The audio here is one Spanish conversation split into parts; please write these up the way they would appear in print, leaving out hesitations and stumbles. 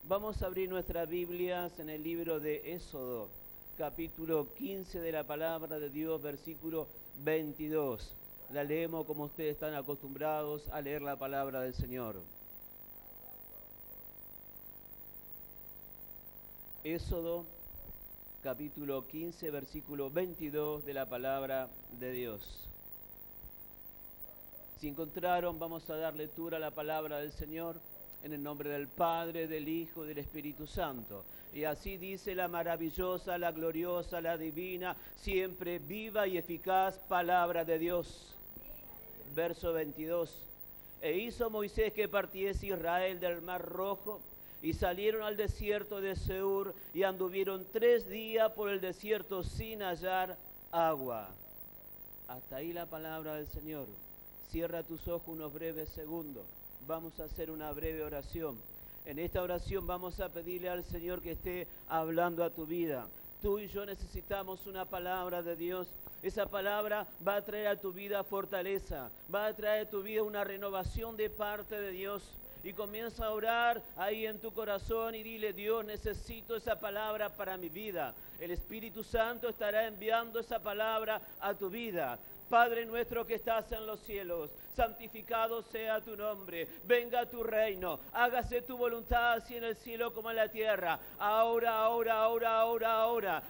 Vamos a abrir nuestras Biblias en el libro de Éxodo, capítulo 15 de la palabra de Dios, versículo 22. La leemos como ustedes están acostumbrados a leer la palabra del Señor. Éxodo, capítulo 15, versículo 22 de la palabra de Dios. Si encontraron, vamos a dar lectura a la palabra del Señor en el nombre del Padre, del Hijo y del Espíritu Santo. Y así dice la maravillosa, la gloriosa, la divina, siempre viva y eficaz palabra de Dios. Verso 22. E hizo Moisés que partiese Israel del Mar Rojo, y salieron al desierto de Seir, y anduvieron 3 días por el desierto sin hallar agua. Hasta ahí la palabra del Señor. Cierra tus ojos unos breves segundos. Vamos a hacer una breve oración. En esta oración vamos a pedirle al Señor que esté hablando a tu vida. Tú y yo necesitamos una palabra de Dios. Esa palabra va a traer a tu vida fortaleza, va a traer a tu vida una renovación de parte de Dios. Y comienza a orar ahí en tu corazón y dile: Dios, necesito esa palabra para mi vida. El Espíritu Santo estará enviando esa palabra a tu vida. Padre nuestro que estás en los cielos, santificado sea tu nombre, venga tu reino, hágase tu voluntad así en el cielo como en la tierra. Ahora,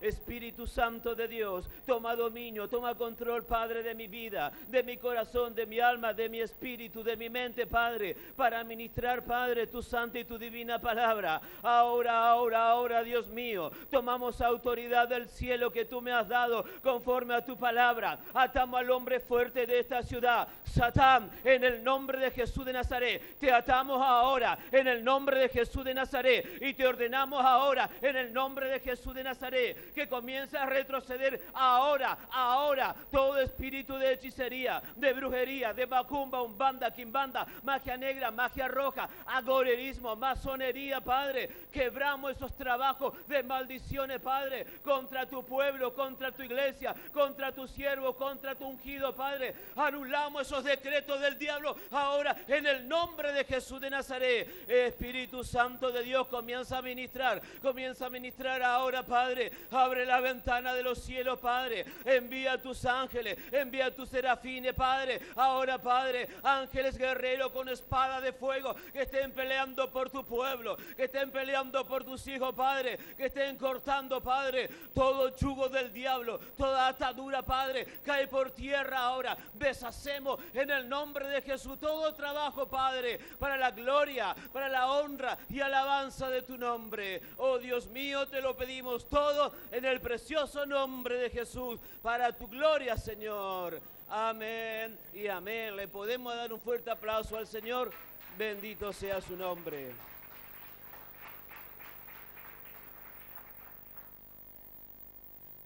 Espíritu Santo de Dios, toma dominio, toma control, Padre, de mi vida, de mi corazón, de mi alma, de mi espíritu, de mi mente, Padre, para ministrar, Padre, tu santa y tu divina palabra. Ahora, Dios mío, tomamos autoridad del cielo que tú me has dado conforme a tu palabra. Atamos al hombre fuerte de esta ciudad, Satán, en el nombre de Jesús de Nazaret. Te atamos ahora en el nombre de Jesús de Nazaret y te ordenamos ahora en el nombre de Jesús de Nazaret que comience a retroceder ahora todo espíritu de hechicería, de brujería, de macumba, umbanda, quimbanda, magia negra, magia roja, agorerismo, masonería, Padre. Quebramos esos trabajos de maldiciones, Padre, contra tu pueblo, contra tu iglesia, contra tu siervo, contra tu ungido, Padre. Anulamos esos decretos del diablo ahora en el nombre de Jesús de Nazaret. Espíritu Santo de Dios, comienza a ministrar ahora, Padre. Abre la ventana de los cielos, Padre. Envía a tus ángeles, envía a tus serafines, Padre. Ahora, Padre, ángeles guerreros con espada de fuego que estén peleando por tu pueblo, que estén peleando por tus hijos, Padre, que estén cortando, Padre, todo yugo del diablo, toda atadura, Padre, cae por tierra ahora. Deshacemos en el nombre de Jesús todo trabajo, Padre, para la gloria, para la honra y alabanza de tu nombre. Oh Dios mío, te lo pedimos todo en el precioso nombre de Jesús, para tu gloria, Señor. Amén y amén. Le podemos dar un fuerte aplauso al Señor. Bendito sea su nombre.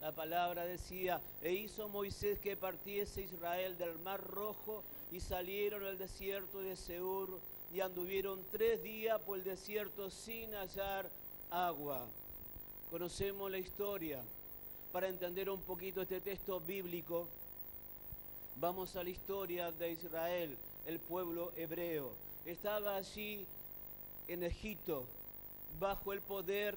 La palabra decía: e hizo Moisés que partiese Israel del Mar Rojo, y salieron al desierto de Seir, y anduvieron 3 días por el desierto sin hallar agua. Conocemos la historia. Para entender un poquito este texto bíblico, vamos a la historia de Israel, el pueblo hebreo. Estaba allí en Egipto, bajo el poder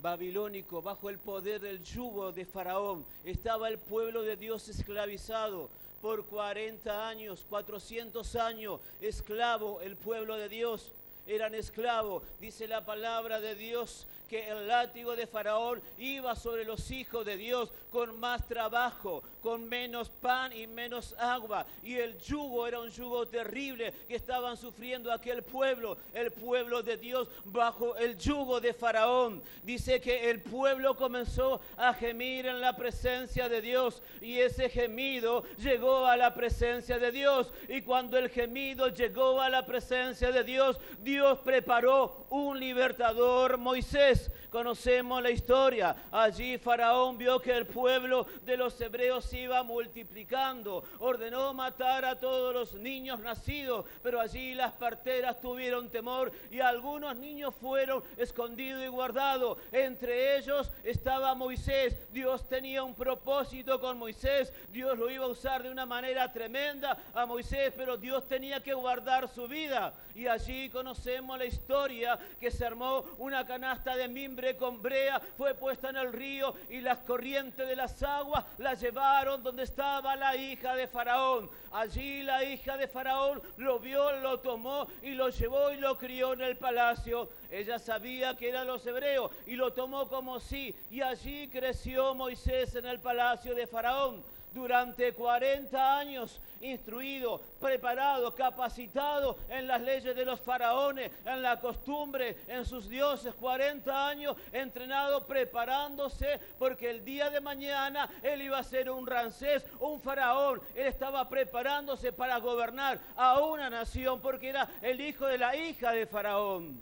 babilónico, bajo el poder del yugo de Faraón. Estaba el pueblo de Dios esclavizado por 40 años, 400 años, esclavo el pueblo de Dios. Eran esclavos. Dice la palabra de Dios que el látigo de Faraón iba sobre los hijos de Dios con más trabajo, con menos pan y menos agua. Y el yugo era un yugo terrible que estaban sufriendo aquel pueblo, el pueblo de Dios, bajo el yugo de Faraón. Dice que el pueblo comenzó a gemir en la presencia de Dios, y ese gemido llegó a la presencia de Dios. Y cuando el gemido llegó a la presencia de Dios, Dios preparó un libertador, Moisés. Conocemos la historia. Allí Faraón vio que el pueblo de los hebreos se iba multiplicando. Ordenó matar a todos los niños nacidos, pero allí las parteras tuvieron temor y algunos niños fueron escondidos y guardados. Entre ellos estaba Moisés. Dios tenía un propósito con Moisés. Dios lo iba a usar de una manera tremenda a Moisés, pero Dios tenía que guardar su vida. Y allí conocemos conocemos la historia, que se armó una canasta de mimbre con brea, fue puesta en el río y las corrientes de las aguas la llevaron donde estaba la hija de Faraón. Allí la hija de Faraón lo vio, lo tomó y lo llevó y lo crió en el palacio. Ella sabía que eran los hebreos y lo tomó como sí, y allí creció Moisés en el palacio de Faraón. Durante 40 años, instruido, preparado, capacitado en las leyes de los faraones, en la costumbre, en sus dioses. 40 años entrenado, preparándose, porque el día de mañana él iba a ser un Ramsés, un faraón. Él estaba preparándose para gobernar a una nación, porque era el hijo de la hija de Faraón.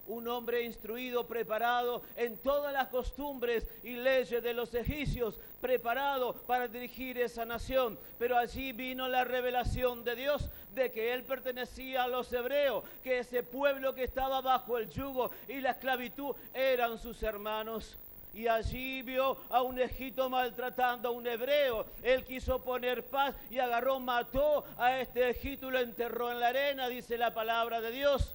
Un hombre instruido, preparado en todas las costumbres y leyes de los egipcios, preparado para dirigir esa nación. Pero allí vino la revelación de Dios de que él pertenecía a los hebreos, que ese pueblo que estaba bajo el yugo y la esclavitud eran sus hermanos. Y allí vio a un egipcio maltratando a un hebreo. Él quiso poner paz y agarró, mató a este egipcio y lo enterró en la arena, dice la palabra de Dios.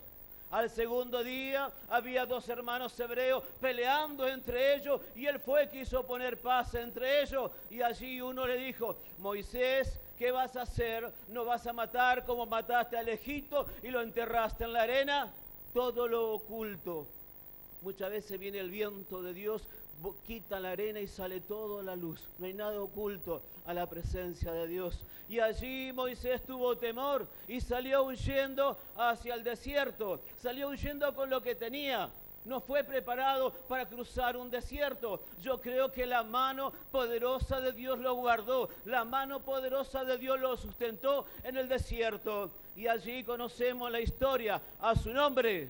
Al segundo día había dos hermanos hebreos peleando entre ellos y él quiso poner paz entre ellos. Y allí uno le dijo: Moisés, ¿qué vas a hacer? ¿No vas a matar como mataste al egipcio y lo enterraste en la arena? Todo lo oculto. Muchas veces viene el viento de Dios, quita la arena y sale todo a la luz. No hay nada oculto a la presencia de Dios. Y allí Moisés tuvo temor y salió huyendo hacia el desierto. Salió huyendo con lo que tenía. No fue preparado para cruzar un desierto. Yo creo que la mano poderosa de Dios lo guardó. La mano poderosa de Dios lo sustentó en el desierto. Y allí conocemos la historia. A su nombre.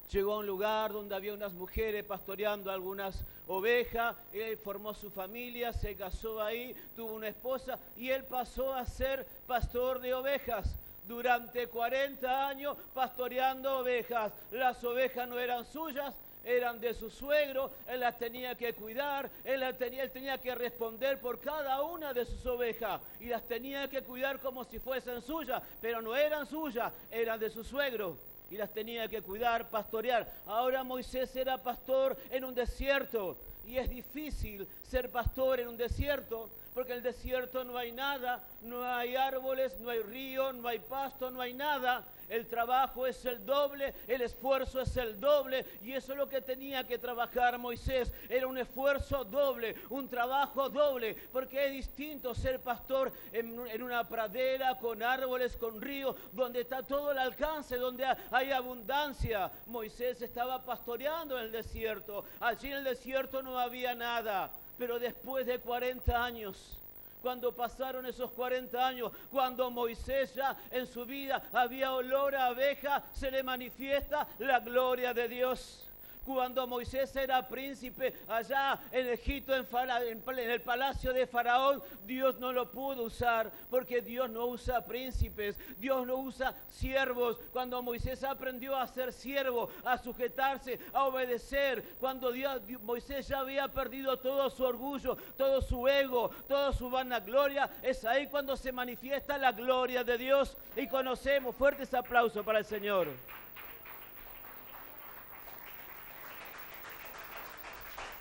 Llegó a un lugar donde había unas mujeres pastoreando algunas ovejas. Él formó su familia, se casó ahí, tuvo una esposa y él pasó a ser pastor de ovejas. Durante 40 años pastoreando ovejas. Las ovejas no eran suyas, eran de su suegro. Él las tenía que cuidar, él tenía que responder por cada una de sus ovejas y las tenía que cuidar como si fuesen suyas, pero no eran suyas, eran de su suegro. Y las tenía que cuidar, pastorear. Ahora Moisés era pastor en un desierto. Y es difícil ser pastor en un desierto, porque en el desierto no hay nada, no hay árboles, no hay río, no hay pasto, no hay nada. El trabajo es el doble, el esfuerzo es el doble, y eso es lo que tenía que trabajar Moisés. Era un esfuerzo doble, un trabajo doble, porque es distinto ser pastor en una pradera, con árboles, con ríos, donde está todo al alcance, donde hay abundancia. Moisés estaba pastoreando en el desierto. Allí en el desierto no había nada, pero después de 40 años... Cuando pasaron esos 40 años, cuando Moisés ya en su vida había olor a abeja, se le manifiesta la gloria de Dios. Cuando Moisés era príncipe allá en Egipto, en el palacio de Faraón, Dios no lo pudo usar, porque Dios no usa príncipes, Dios no usa siervos. Cuando Moisés aprendió a ser siervo, a sujetarse, a obedecer, cuando Moisés ya había perdido todo su orgullo, todo su ego, toda su vanagloria, es ahí cuando se manifiesta la gloria de Dios. Y conocemos, fuertes aplausos para el Señor.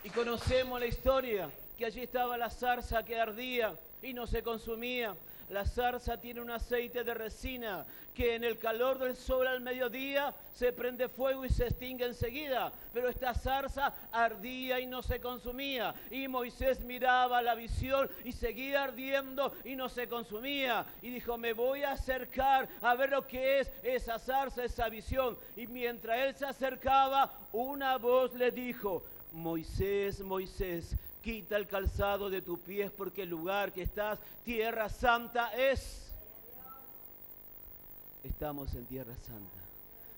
Y conocemos la historia, que allí estaba la zarza que ardía y no se consumía. La zarza tiene un aceite de resina que en el calor del sol al mediodía se prende fuego y se extingue enseguida. Pero esta zarza ardía y no se consumía. Y Moisés miraba la visión y seguía ardiendo y no se consumía. Y dijo: me voy a acercar a ver lo que es esa zarza, esa visión. Y mientras él se acercaba, una voz le dijo: Moisés, Moisés, quita el calzado de tus pies, porque el lugar que estás, tierra santa es. Estamos en tierra santa.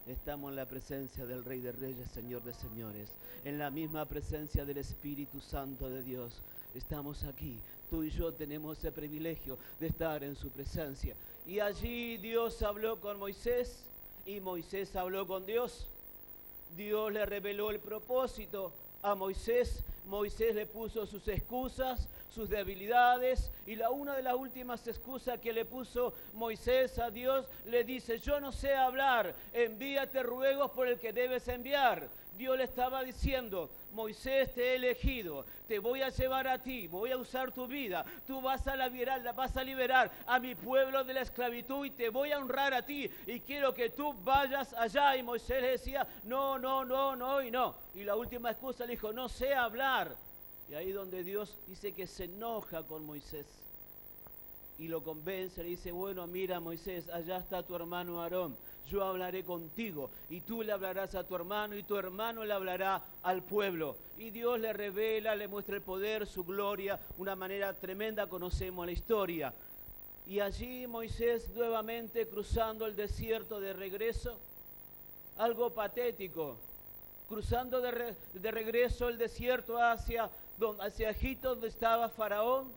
Estamos en la presencia del Rey de Reyes, Señor de Señores. En la misma presencia del Espíritu Santo de Dios. Estamos aquí. Tú y yo tenemos ese privilegio de estar en su presencia. Y allí Dios habló con Moisés y Moisés habló con Dios. Dios le reveló el propósito a Moisés. Moisés le puso sus excusas, sus debilidades. Y una de las últimas excusas que le puso Moisés a Dios, le dice: yo no sé hablar, envíate ruegos por el que debes enviar. Dios le estaba diciendo: Moisés, te he elegido, te voy a llevar a ti, voy a usar tu vida, tú vas a liberar a mi pueblo de la esclavitud y te voy a honrar a ti y quiero que tú vayas allá. Y Moisés le decía: no, no, no, no y no. Y la última excusa le dijo: no sé hablar. Y ahí donde Dios dice que se enoja con Moisés y lo convence, le dice: bueno, mira, Moisés, allá está tu hermano Aarón, yo hablaré contigo y tú le hablarás a tu hermano y tu hermano le hablará al pueblo. Y Dios le revela, le muestra el poder, su gloria, una manera tremenda. Conocemos la historia. Y allí Moisés nuevamente cruzando el desierto de regreso, algo patético, cruzando de regreso el desierto hacia Egipto, donde estaba Faraón.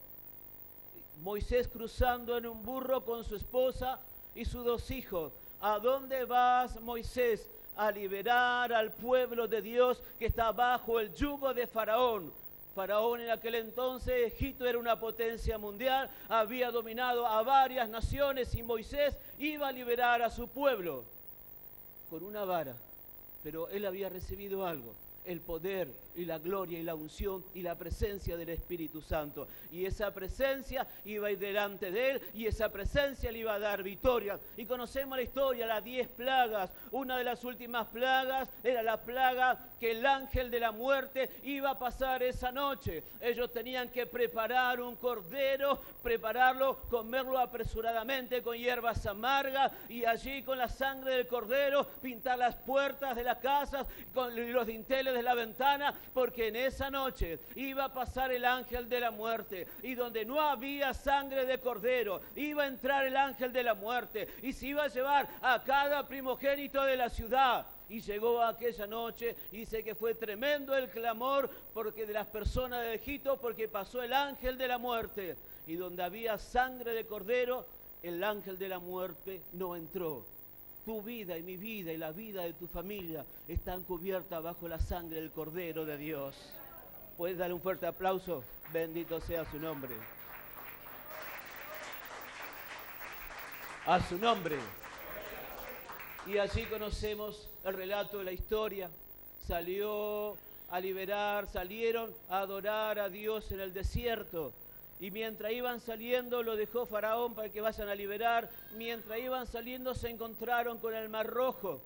Moisés cruzando en un burro con su esposa y sus 2 hijos. ¿A dónde vas, Moisés? A liberar al pueblo de Dios que está bajo el yugo de Faraón. Faraón en aquel entonces, Egipto era una potencia mundial, había dominado a varias naciones y Moisés iba a liberar a su pueblo con una vara. Pero él había recibido algo: el poder y la gloria y la unción y la presencia del Espíritu Santo. Y esa presencia iba a ir delante de él y esa presencia le iba a dar victoria. Y conocemos la historia, las 10 plagas. Una de las últimas plagas era la plaga que el ángel de la muerte iba a pasar esa noche. Ellos tenían que preparar un cordero, prepararlo, comerlo apresuradamente con hierbas amargas y allí con la sangre del cordero pintar las puertas de las casas, con los dinteles de la ventana, porque en esa noche iba a pasar el ángel de la muerte y donde no había sangre de cordero iba a entrar el ángel de la muerte y se iba a llevar a cada primogénito de la ciudad. Y llegó aquella noche y dice que fue tremendo el clamor porque de las personas de Egipto, porque pasó el ángel de la muerte y donde había sangre de cordero el ángel de la muerte no entró. Tu vida y mi vida y la vida de tu familia están cubiertas bajo la sangre del Cordero de Dios. ¿Puedes darle un fuerte aplauso? Bendito sea su nombre. A su nombre. Y así conocemos el relato de la historia. Salieron a adorar a Dios en el desierto. Y mientras iban saliendo, lo dejó Faraón para que vayan a liberar. Mientras iban saliendo, se encontraron con el Mar Rojo.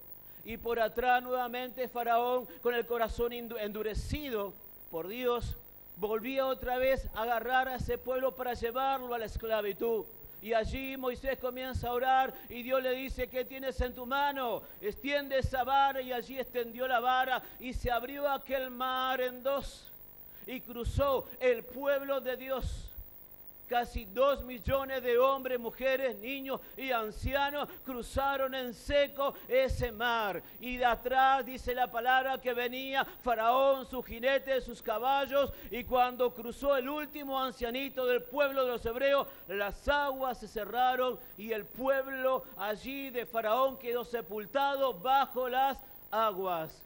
Y por atrás, nuevamente, Faraón, con el corazón endurecido por Dios, volvía otra vez a agarrar a ese pueblo para llevarlo a la esclavitud. Y allí Moisés comienza a orar y Dios le dice: ¿qué tienes en tu mano? Extiende esa vara. Y allí extendió la vara y se abrió aquel mar en 2. Y cruzó el pueblo de Dios. Casi 2 millones de hombres, mujeres, niños y ancianos cruzaron en seco ese mar. Y de atrás dice la palabra que venía Faraón, sus jinetes, sus caballos. Y cuando cruzó el último ancianito del pueblo de los hebreos, las aguas se cerraron y el pueblo allí de Faraón quedó sepultado bajo las aguas.